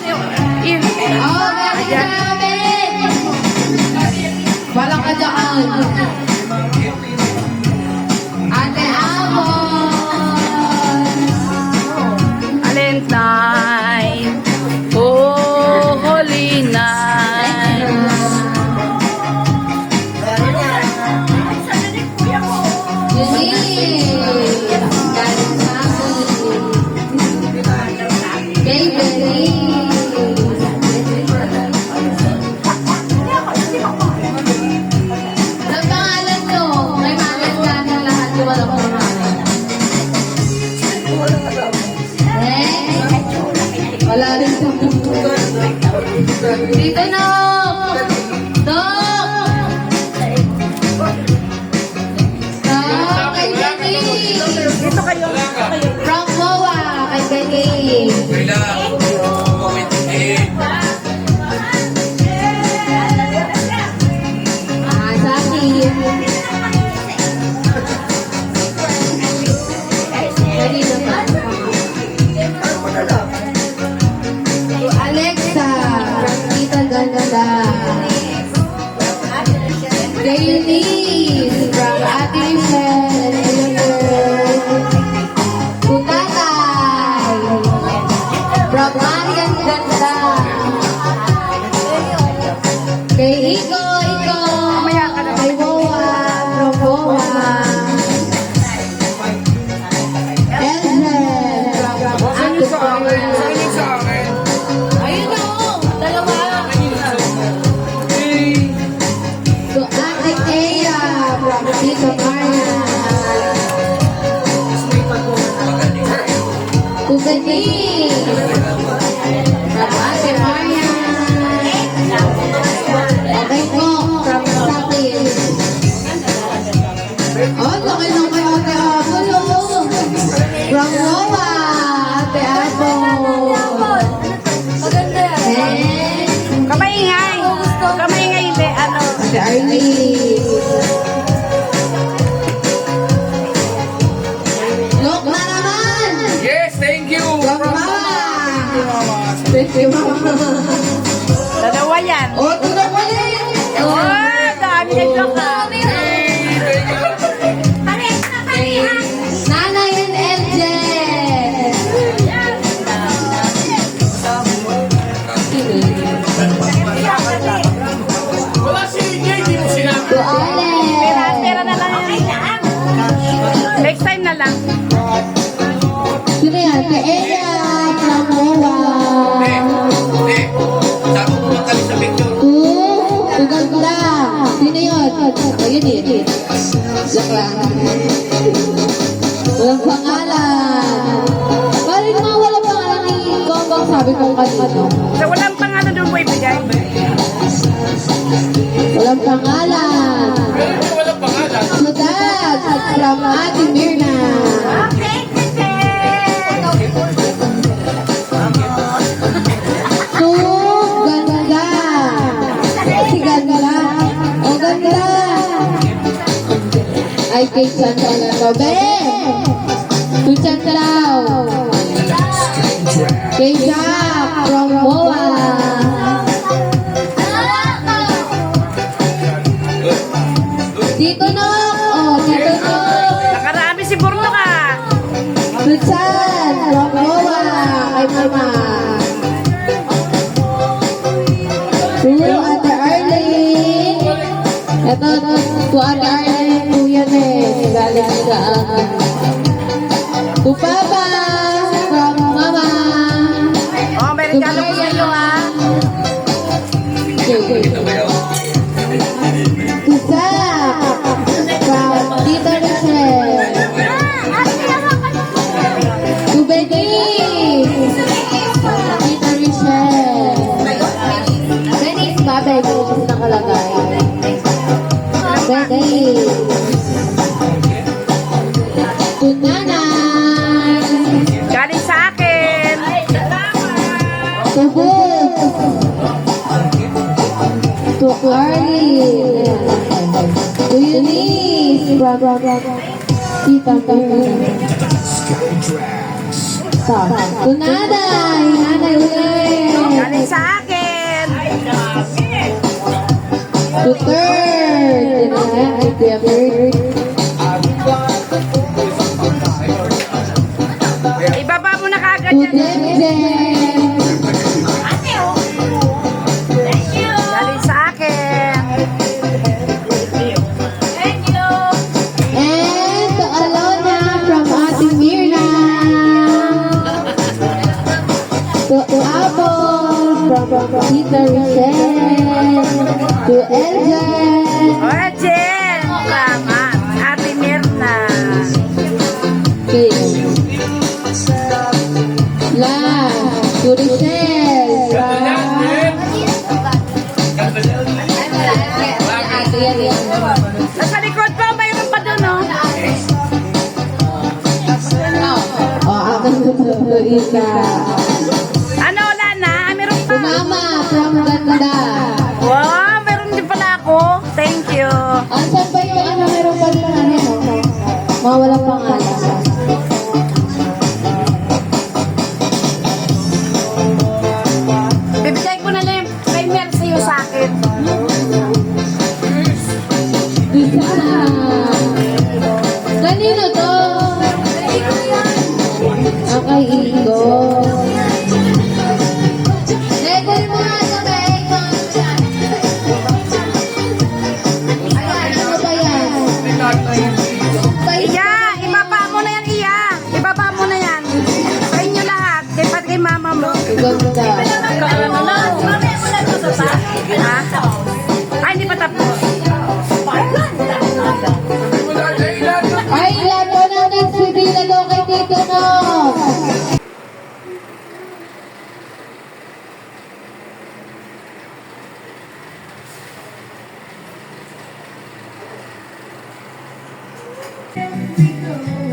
Oh, meron namin! Walang kadaan. Ate Amon! Valentine. Oh, holy night. Eunice! Galing sa amin. Baby! Ang pangalan nyo, may maganda ng lahat yung walang pangalan. Wala rin sa dito na! Dok! Dok! Kay Benny! Dito kayo. From Moa! Kay Benny! Sa akin. Ready na ba? To Alexa, from Tita Ganda. Kay Eunice, from Ate Michelle, to Tatay, from Marian Ganda. Kay Iko, kay Woa, from Woa. Elzen, from Ate Flora. Ayun na oh, dalawa. To Ate Kea, from Tito Maria. To Denise, from Ate Maria. Okay po, from Sapin. Oh, laki ng kay Ate Apple, oh. From Noah, Ate Apple. Maganda yan. Kamaingay. Kamaingay, hindi. Ano? Ate Arlie. Look na naman! Yes, thank you. From Mama. Thank you, Mama. Dalawa yan. Oh, ito na pala eh. Oh, dami nag-lock ka. Nanay and Eljen. Wala si Jay, di mo sinabi. To Alex. Pera na lang. Next time na lang. Sino yan? Kay Elia. From Moa. Hindi. Sabi mo kami sa picture. Ang ganda. Sino yun? Ayun eh. Joke lang. Walang pangalan. Bakit mga walang pangalan ni Gonggong sabi kong kanino? So, walang pangalan doon mo ibigay. Walang pangalan. Walang pangalan. So that, from Ate Mirna. So, ganda. Si ganda. Oh, ganda. Ay, kay Santa na to. Be! To Chandraw. Kay Jack from Moa. Dito no. Oh, dito no. Nakarami si Burno ka. Lutsan from Moa. Kay Mama. To Ate Arlene. Ito, to Ate Arlene po yan eh. Galing sa akin. To Papa from Mama. Oh, may regalo ko sa iyo ha. To Zach from Tita Michelle. To Benny from Tita Michelle. Benny, babay ko kung nakalagay. Benny. To Nanay. Galing sa akin. To Book. To Carly. To Eunice. Tita To Nanay. Nanay ulit. sa akin. To third. Kuya Bert. Ibaba mo na kagad To yan. Demdem. Galing sa akin. And to Alona from Ate Mirna. To Apple from Tita Richelle. To Elden. O, Jen. Tama. Ate Mirna. Okay. Last. To Richelle. Nasa likod pa, mayroon pa doon, no? Oh, ako sa isa. Ano, wala na? Ah, meron pa. Mama from Ganda. Wow, meron din pala ako. Thank you. Asan ba yung ano meron pa rin ano? Mawalang pangalan. Bibigay ko na lang kay Mel sa'yo sa akin. Isa. Kanino to? Okay, Igo. Level mo nga sa Igo. Ayan, ano ba yan? Iya, ibaba mo na yan, Iya. Ibaba mo na yan. Sa inyo lahat. Kay pati kay mama mo. Ganda. Ha? Ay, hindi pa tapos. Ay, lato na next video na daw kay Tito no. We go.